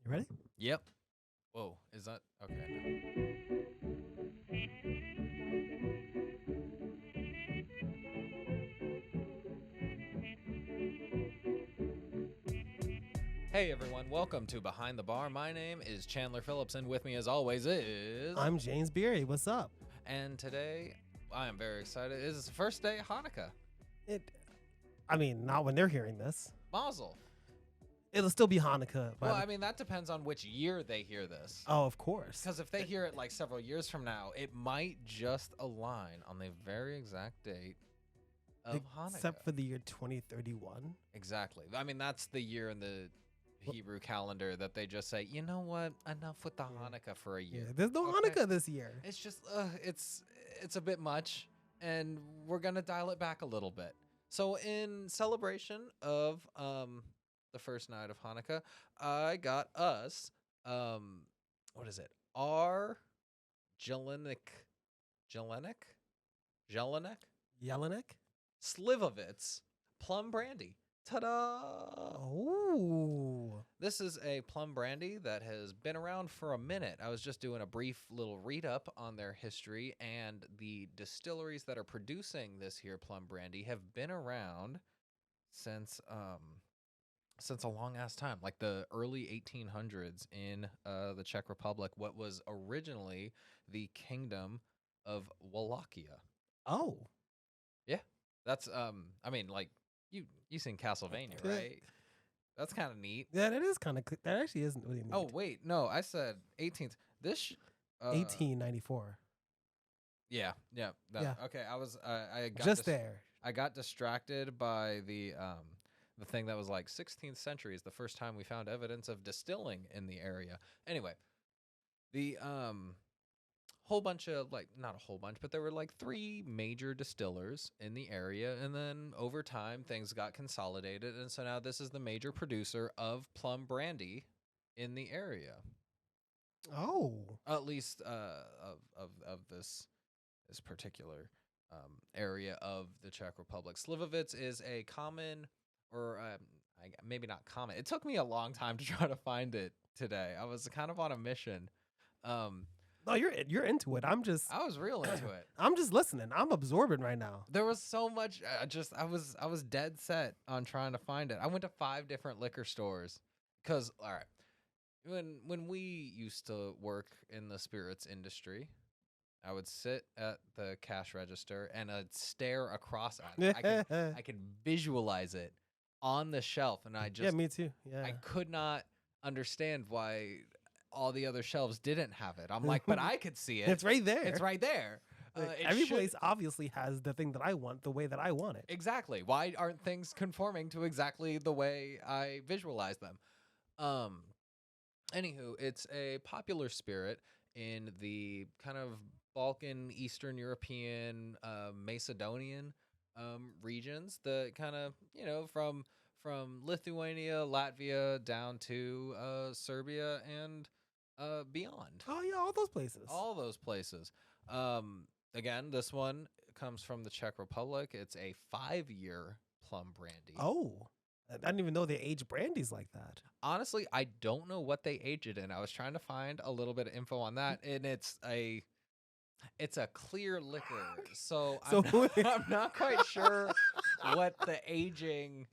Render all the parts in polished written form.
You ready? Yep. Whoa, is that okay? Hey everyone, welcome to Behind the Bar. My name is Chandler Phillips, and with me as always is... I'm James Beery. What's up? And today, I am very excited. It is the first day of Hanukkah. Not when they're hearing this. Mazel. It'll still be Hanukkah. Well, I mean, that depends on which year they hear this. Oh, of course. Because if they hear it like several years from now, it might just align on the very exact date of Hanukkah. Except for the year 2031. Exactly. I mean, that's the year in the Hebrew calendar that they just say, you know what, enough with the Hanukkah for a year. Yeah, there's no Hanukkah this year. It's just, it's a bit much, and we're going to dial it back a little bit. So in celebration of the first night of Hanukkah, I got us, what is it? Our Jelinek Šljivovice plum brandy. Ta-da! Oh. This is a plum brandy that has been around for a minute. I was just doing a brief little read-up on their history, and the distilleries that are producing this here plum brandy have been around since a long-ass time, like the early 1800s in the Czech Republic, what was originally the Kingdom of Wallachia. Oh. Yeah. That's, I mean, like, you seen Castlevania, right? That's kind of neat. Yeah, that is kind of, that actually isn't really neat. Oh, wait, no, I said 18th. 1894. Yeah. Okay, I got Just there. I got distracted by the thing that was like 16th century is the first time we found evidence of distilling in the area. Anyway, the whole bunch of, like, not a whole bunch, but there were like 3 major distillers in the area, and then over time things got consolidated, and so now this is the major producer of plum brandy in the area. Oh. At least of this particular area of the Czech Republic. Slivovice is a common, or maybe not common. It took me a long time to try to find it today. I was kind of on a mission. No, you're into it. I was real into it. I'm just listening. I'm absorbing right now. There was so much. I was dead set on trying to find it. I went to 5 different liquor stores because, all right, when we used to work in the spirits industry, I would sit at the cash register and I'd stare across at it. I could visualize it on the shelf, and yeah, me too. Yeah, I could not understand why all the other shelves didn't have it. I'm like, but I could see it. It's right there. It's right there. Every place obviously has the thing that I want, the way that I want it. Exactly. Why aren't things conforming to exactly the way I visualize them? Anywho, it's a popular spirit in the kind of Balkan, Eastern European, Macedonian regions. The kind of, from Lithuania, Latvia down to Serbia and beyond. Oh yeah, all those places. All those places. Again, this one comes from the Czech Republic. It's a 5-year plum brandy. Oh, I didn't even know they age brandies like that. Honestly, I don't know what they age it in. I was trying to find a little bit of info on that, and it's a clear liquor. So I'm not quite sure what the aging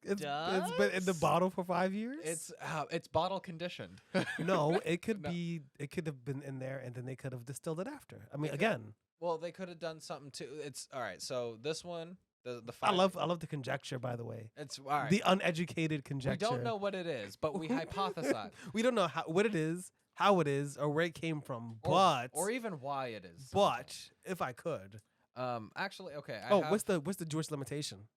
It's does. been in the bottle for 5 years. It's bottle conditioned. No, it could No. be. It could have been in there, and then they could have distilled it after. I mean, again, Well, they could have done something too. It's all right. So this one, the I love the conjecture. By the way, it's all right. the uneducated conjecture. We don't know what it is, but we hypothesize. We don't know what it is, how it is, or where it came from. Or even why it is. But if I could, actually, okay. what's the Jewish limitation?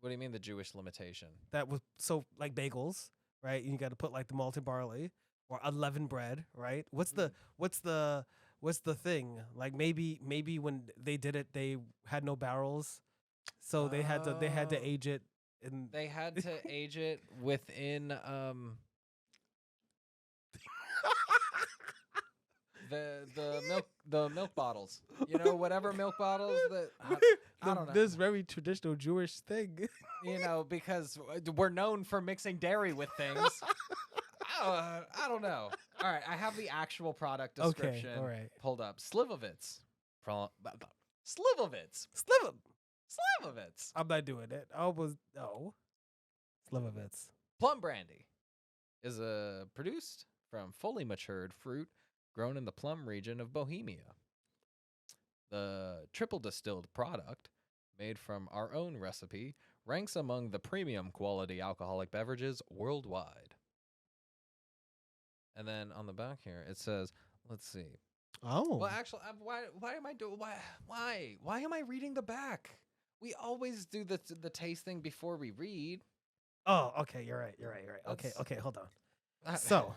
What do you mean the Jewish limitation? That was so like bagels, right? You got to put like the malted barley or unleavened bread, right? What's the thing? Like maybe when they did it, they had no barrels, so they had to age it. And They had to age it within the milk bottles. Whatever milk bottles that I don't know. This very traditional Jewish thing. Because we're known for mixing dairy with things. I don't know. All right, I have the actual product Okay, description all right. pulled up. Slivovice. Slivovice. Sliver. Slivovice. I'm not doing it. I almost no. Šljivovica. Plum brandy is produced from fully matured fruit grown in the plum region of Bohemia. The triple distilled product, made from our own recipe, ranks among the premium quality alcoholic beverages worldwide. And then on the back here, it says, let's see. Oh. Well, actually, why am I doing why am I reading the back? We always do the tasting before we read. Oh, okay. You're right. Okay, That's- okay. Hold on. I- So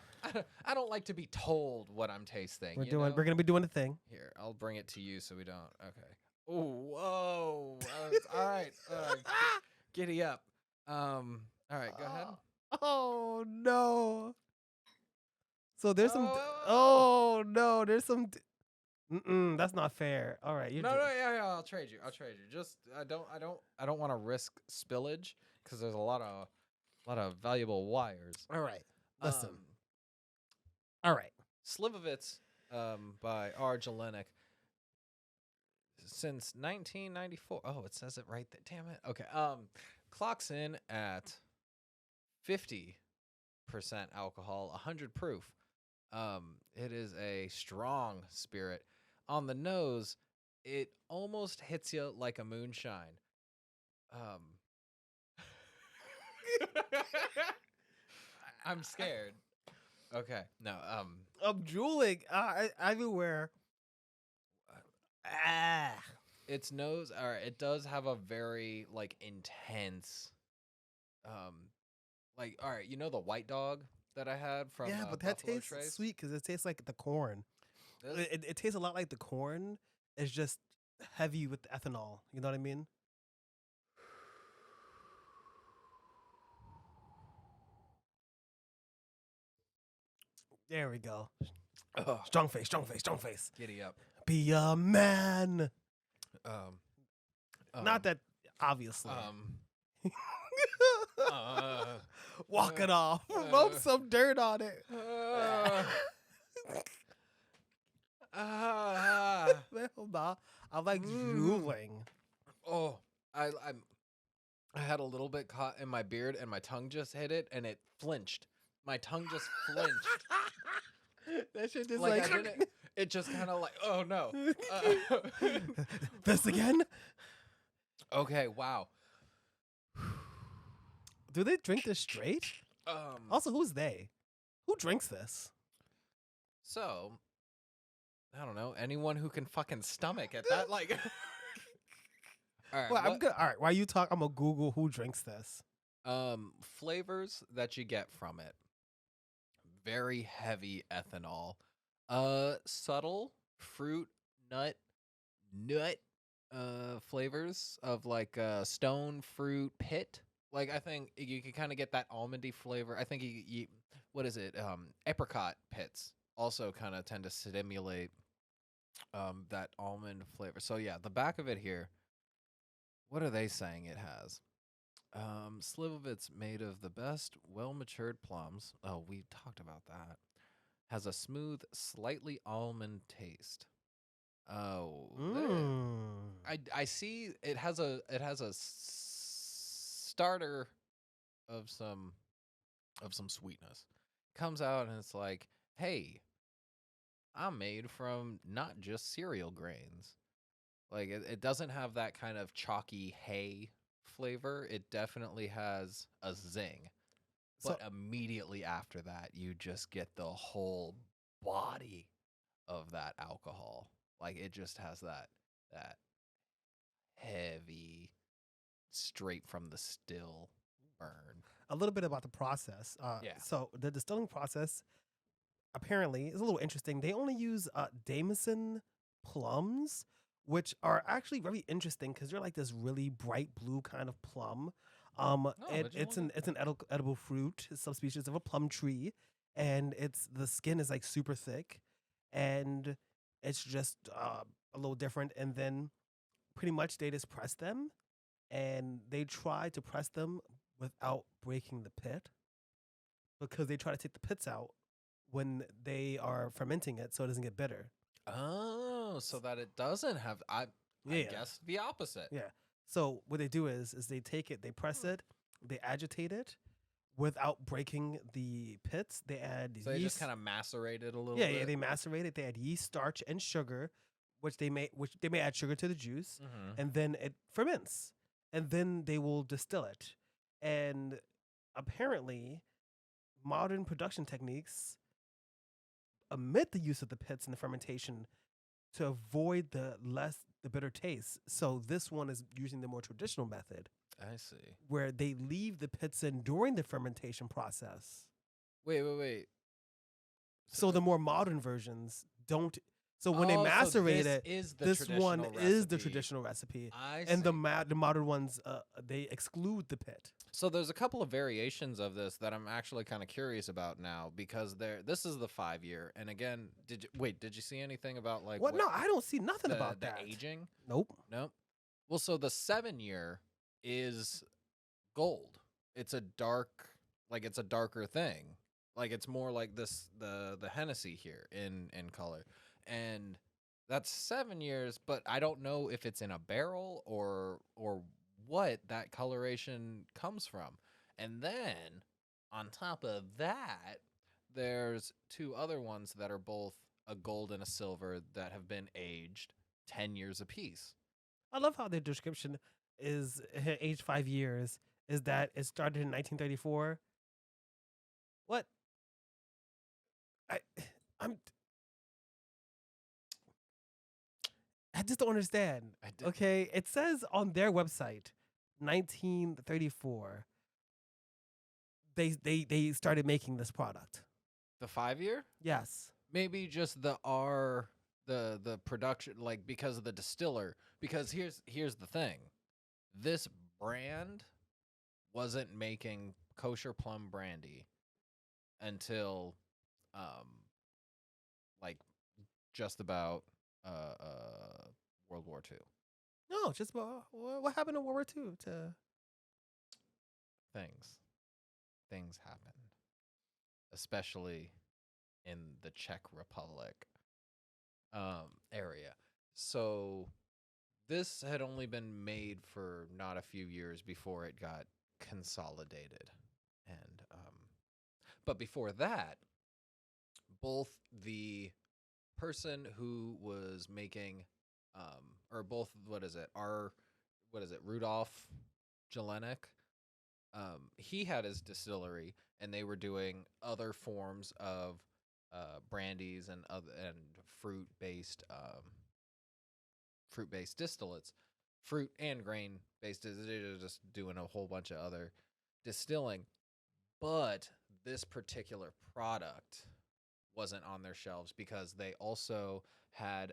I don't like to be told what I'm tasting. we're gonna be doing a thing. Here, I'll bring it to you so we don't. Okay. Oh, whoa. All right. Giddy up. All right. Go ahead. Oh no. So there's some. Oh. Oh no. There's some. That's not fair. All right. No, yeah. I'll trade you. Just I don't want to risk spillage because there's a lot of valuable wires. All right. Listen. Um, All right. Šljivovica, by R. Jelinek. Since 1994. Oh, it says it right there. Damn it. Okay. Clocks in at 50% alcohol, 100 proof. It is a strong spirit. On the nose, it almost hits you like a moonshine. I'm scared. Okay. No. I'm drooling everywhere. Its nose, all right, it does have a very like intense, like, all right, you know the white dog that I had from Yeah, but that Buffalo tastes Trace? sweet because it tastes like the corn. Does- It tastes a lot like the corn. It's just heavy with the ethanol. You know what I mean? There we go. Ugh, Strong face. giddy up. Be a man. Not Um, that obviously. uh, Walk it off. uh, Rub some dirt on it. Hell nah. I'm like drooling. Oh, I had a little bit caught in my beard, and my tongue just hit it, and it flinched. My tongue just flinched. That shit just Like like. I didn't. It just kind of like, oh no. This again? Okay, wow. Do they drink this straight? Um. Also, who's they? Who drinks this? So, I don't know. Anyone who can fucking stomach it. That like. All right. Well, I'm good. All right, while you talk, I'm gonna Google who drinks this. Flavors that you get from it. Very heavy ethanol. Subtle fruit, nut flavors of like stone fruit pit. Like I think you can kind of get that almondy flavor. I think you what is it? Apricot pits also kind of tend to stimulate that almond flavor. So yeah, the back of it here. What are they saying it has? Slivovice made of the best well-matured plums. Oh, we talked about that. Has a smooth, slightly almond taste. Oh, I see. It has a starter of some sweetness. Comes out and it's like, hey, I'm made from not just cereal grains. Like it doesn't have that kind of chalky hay flavor. It definitely has a zing. But immediately after that, you just get the whole body of that alcohol. Like it just has that heavy, straight from the still burn. A little bit about the process. Yeah. So the distilling process apparently is a little interesting. They only use Jameson plums, which are actually very interesting because they're like this really bright blue kind of plum. It's an edible fruit, subspecies of a plum tree, and the skin is like super thick, and it's just a little different. And then pretty much they just press them, and they try to press them without breaking the pit. because they try to take the pits out when they are fermenting it so it doesn't get bitter. Oh, so that it doesn't have. I Yeah. guess the opposite. Yeah. So what they do is they take it, they press it, they agitate it without breaking the pits. They add So they just yeast. kind of macerate it a little Yeah, bit. yeah. They macerate it. They add yeast, starch, and sugar, which they may add sugar to the juice, and then it ferments, and then they will distill it. And apparently, modern production techniques omit the use of the pits in the fermentation to avoid the bitter taste. So this one is using the more traditional method I see. where they leave the pits in during the fermentation process. Wait. So the more modern versions don't. So when they Oh, so macerate this it, is the this one traditional is the recipe. traditional recipe, I and the see. the modern ones they exclude the pit. So there's a couple of variations of this that I'm actually kind of curious about now because this is the 5-year, and again, did you see anything about like What? No, I don't see nothing the about that. aging? Nope. Nope. Well, so the 7-year is gold. It's a it's a darker thing. Like it's more like this the Hennessy here in color, and that's 7 years. But I don't know if it's in a barrel or what that coloration comes from. And then on top of that, there's two other ones that are both a gold and a silver that have been aged 10 years apiece. I love how the description is age 5 years. Is that it started in 1934? What? I I'm I just don't understand. Okay, it says on their website, 1934. They started making this product. The 5-year? Yes. Maybe just the production, like because of the distiller. Because here's the thing. This brand wasn't making kosher plum brandy until like just about World War II. No, just what happened in World War II to Things happened, especially in the Czech Republic area. So this had only been made for not a few years before it got consolidated, and but before that, both the person who was making or both Rudolph Jelinek, he had his distillery, and they were doing other forms of brandies and fruit based distillates, fruit and grain based. They're just doing a whole bunch of other distilling, but this particular product wasn't on their shelves because they also had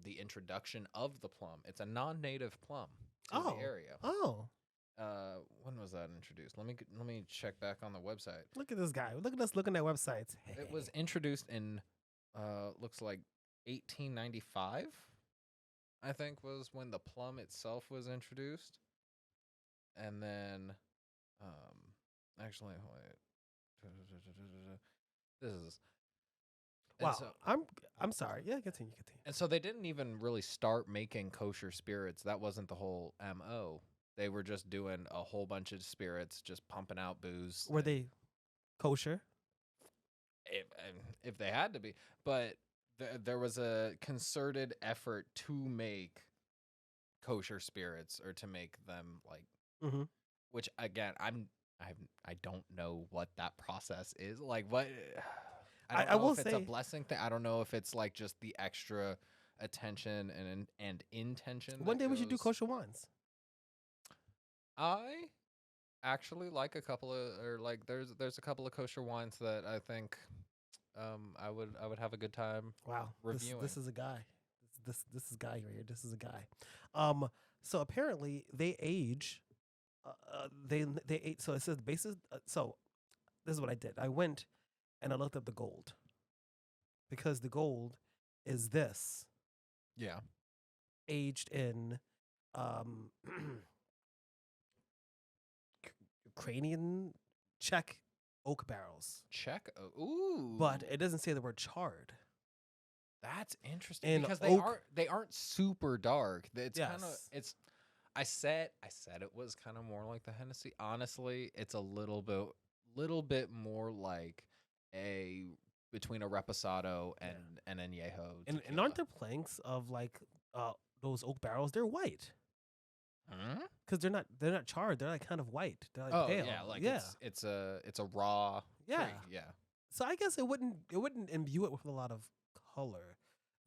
the introduction of the plum. It's a non-native plum to the area. Oh. When was that introduced? Let me check back on the website. Look at this guy. Look at us looking at websites. It was introduced in looks like 1895. I think was when the plum itself was introduced. And then actually wait. This is Wow. so, I'm sorry. Yeah, continue. and so they didn't even really start making kosher spirits. That wasn't the whole MO. They were just doing a whole bunch of spirits, just pumping out booze. Were they kosher? If they had to be, but there was a concerted effort to make kosher spirits or to make them like, which again, I don't know what that process is. Like what I don't know if it's a blessing thing. I don't know if it's like just the extra attention and intention. One day we should do kosher wines. I actually like a couple of, or like there's a couple of kosher wines that I think I would have a good time. Wow, reviewing. This is a guy. This is a guy right here. This is a guy. So apparently they age. They ate. So it says basis. So this is what I did. I went and I looked up the gold because the gold is this. Yeah. Aged in Ukrainian, Czech oak barrels, Ooh, but it doesn't say the word charred. that's interesting And because oak, they aren't super dark. It's kind of yes, it's. I said it was kind of more like the Hennessy. Honestly, it's a little bit more like a between a Reposado yeah. and Añejo And aren't tequila. there planks of like those oak barrels? They're white Hmm? because they're not charred. They're like kind of white. They're like Oh pale. yeah, like Yeah, it's a raw yeah. tree. Yeah. So I guess it wouldn't imbue it with a lot of color,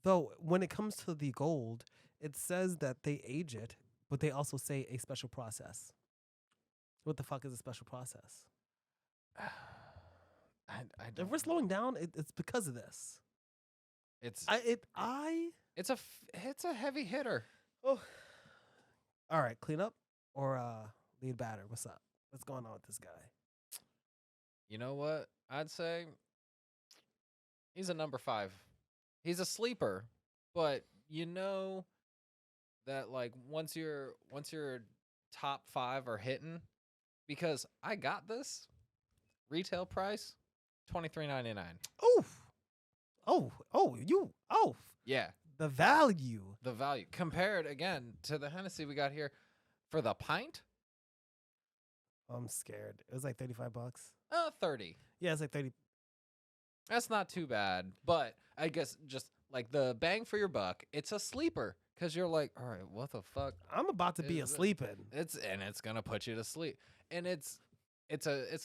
though. When it comes to the gold, it says that they age it, but they also say a special process. What the fuck is a special process? I If don't we're know. slowing down, it's because of this. It's I it's a heavy hitter. oh. All right, clean up or lead batter. What's up? What's going on with this guy? You know what? I'd say he's a number 5. He's a sleeper, but you know that like once your top 5 are hitting, because I got this retail price $23.99. Oh, oh, Yeah, the value. the value compared again to the Hennessy we got here for the pint, I'm scared. It was like $35. 30. Yeah, it's like 30. That's not too bad, but I guess just like the bang for your buck, it's a sleeper because you're like, all right, what the fuck I'm about to be is it? asleep in. It's gonna put you to sleep, and it's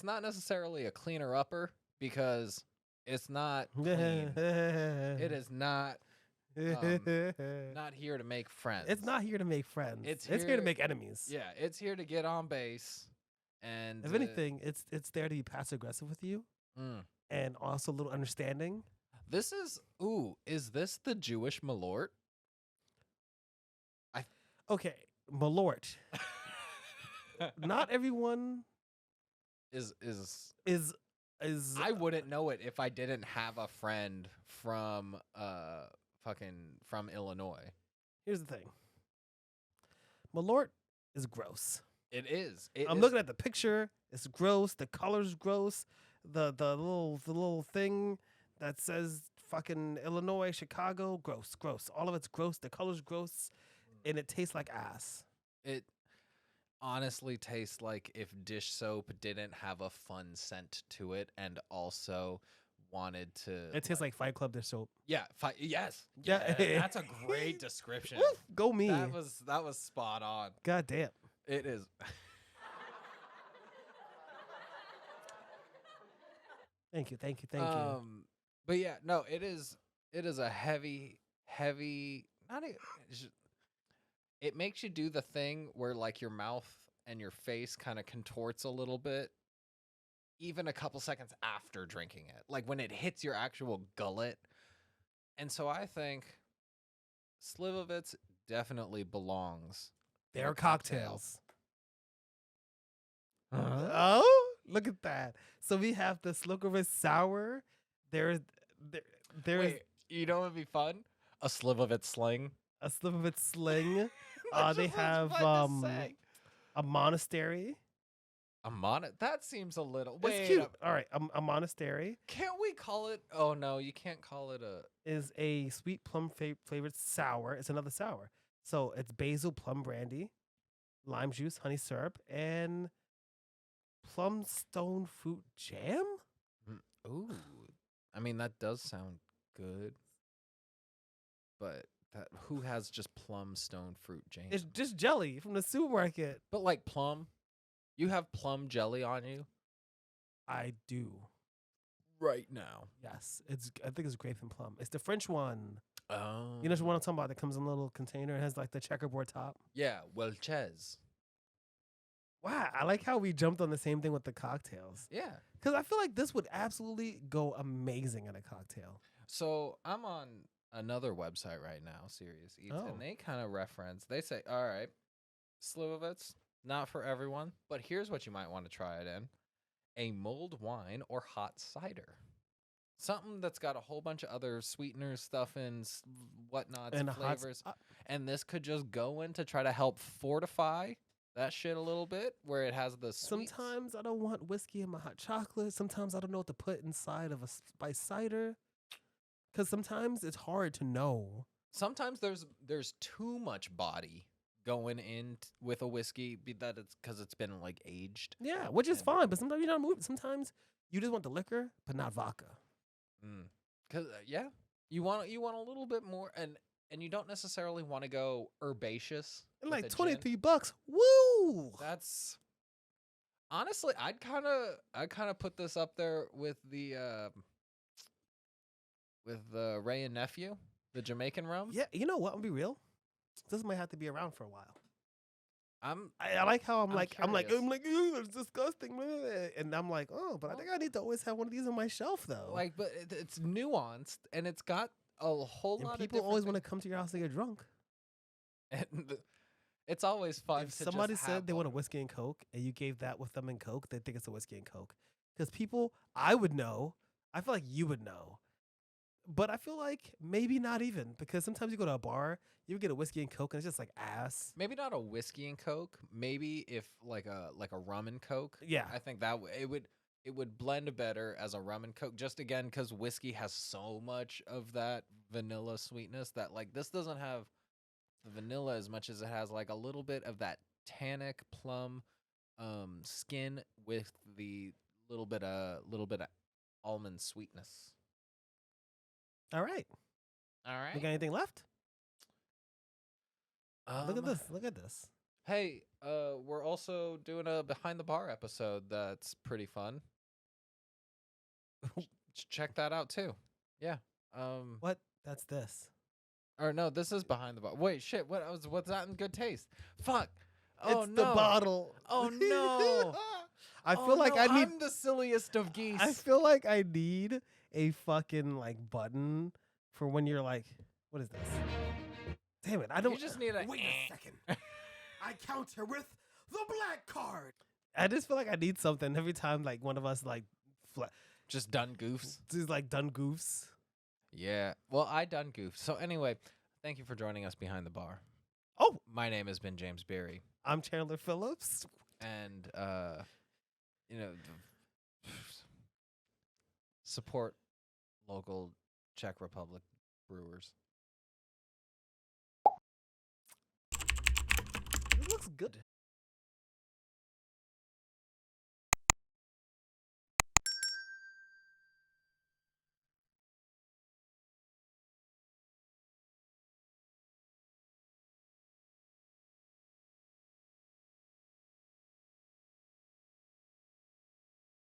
not necessarily a cleaner upper because it's not clean. It is not not here to make friends. It's not here to make friends. It's It's here to make enemies. Yeah, it's here to get on base, and If anything, it's there to be passive aggressive with you mm. and also a little understanding. This is is this the Jewish Malort? Okay, Malort. Not everyone is is I wouldn't know it if I didn't have a friend from from Illinois. Here's the thing. Malort is gross. It is. I'm looking at the picture. It's gross. The color's gross. The little thing that says fucking Illinois, Chicago, gross, gross. All of it's gross. The color's gross, and it tastes like ass. It honestly tastes like if dish soap didn't have a fun scent to it and also wanted to. It tastes like Fight Club dish soap. Yeah. Yes. Yeah. Yeah. That's a great description. Woof, go me. That was spot on. God damn. It is. Thank you. But yeah, no, it is a heavy, not a, it makes you do the thing where like your mouth and your face kind of contorts a little bit even a couple seconds after drinking it. Like when it hits your actual gullet. And so I think Slivovice definitely belongs. There in are a cocktail. cocktails. Huh? Oh, look at that. So we have the Slivovice sour. There's Wait, you know what would be fun? A Slivovice sling. a Slivovice sling. That They just sounds have fun to say. a monastery. That seems a little. It's Wait, cute. All right, a monastery can't we call it? Oh no, you can't call it a. is a sweet plum flavored sour. It's another sour. So it's basil plum brandy, lime juice, honey syrup, and plum stone fruit jam. Ooh, I mean that does sound good, but who has just plum stone fruit jam? It's just jelly from the supermarket. But like plum, you have plum jelly on you I do. right now. Yes, I think it's grape and plum. It's the French one. Oh, You know the one I'm talking about that comes in a little container and has like the checkerboard top. yeah, Welches. Wow, I like how we jumped on the same thing with the cocktails. Yeah. Because I feel like this would absolutely go amazing in a cocktail. So I'm on another website right now, Serious Eats, Oh. and they kind of reference. They say, all right, Slivovitz, not for everyone, but here's what you might want to try it in: a mulled wine or hot cider. Something that's got a whole bunch of other sweeteners, stuffings, whatnots, And a hot flavors. And this could just go in to try to help fortify that shit a little bit, where it has the sweets. Sometimes I don't want whiskey in my hot chocolate. Sometimes I don't know what to put inside of a spice cider. Because sometimes it's hard to know. Sometimes there's too much body going in with a whiskey, be that it's because it's been like aged. Yeah, which is And- fine. But sometimes you don't move. Sometimes you just want the liquor, but not vodka. Cause yeah, you want a little bit more, and you don't necessarily want to go herbaceous. And with like a gin. $23. Woo! That's honestly, I'd kind of put this up there with the Ray and Nephew, the Jamaican rum. Yeah, you know what? I'll be real. This might have to be around for a while. I like how I'm like, curious. "Ew, it's disgusting," and I'm like, oh, but I think I need to always have one of these on my shelf though. like, but it's nuanced, and it's got a whole and lot people of always want to come to your house to get drunk. and it's always fun. If to somebody just said have they want a one. whiskey and Coke, and you gave that with them and Coke, they think it's a whiskey and Coke. Because people, I would know. I feel like you would know. But I feel like maybe not even, because sometimes you go to a bar, you get a whiskey and Coke, and it's just like ass. Maybe not a whiskey and Coke. Maybe if like a rum and Coke. Yeah. I think that it would blend better as a rum and Coke. Just again because whiskey has so much of that vanilla sweetness that like this doesn't have the vanilla as much as it has like a little bit of that tannic plum skin with the little bit of almond sweetness. All right. All right. We got anything left? Look at Um, this. Look at this. Hey, we're also doing a behind the bar episode that's pretty fun. Check that out too. Yeah. What? That's this. Or no, this is behind the bar. Wait, shit. What's that in good taste? Fuck. Oh It's no. the bottle. Oh no. I Oh, feel like no, I need. I'm the silliest of geese. I feel like I need a fucking like button for when you're like, what is this? Damn it! I don't. You just need a. Wait a second. I counter with the black card. I just feel like I need something every time like one of us like Just done goofs. just like done goofs. Yeah. Well, I done goofs. So anyway, thank you for joining us behind the bar. Oh, My name has been James Berry, I'm Chandler Phillips. and support local Czech Republic brewers. This looks good.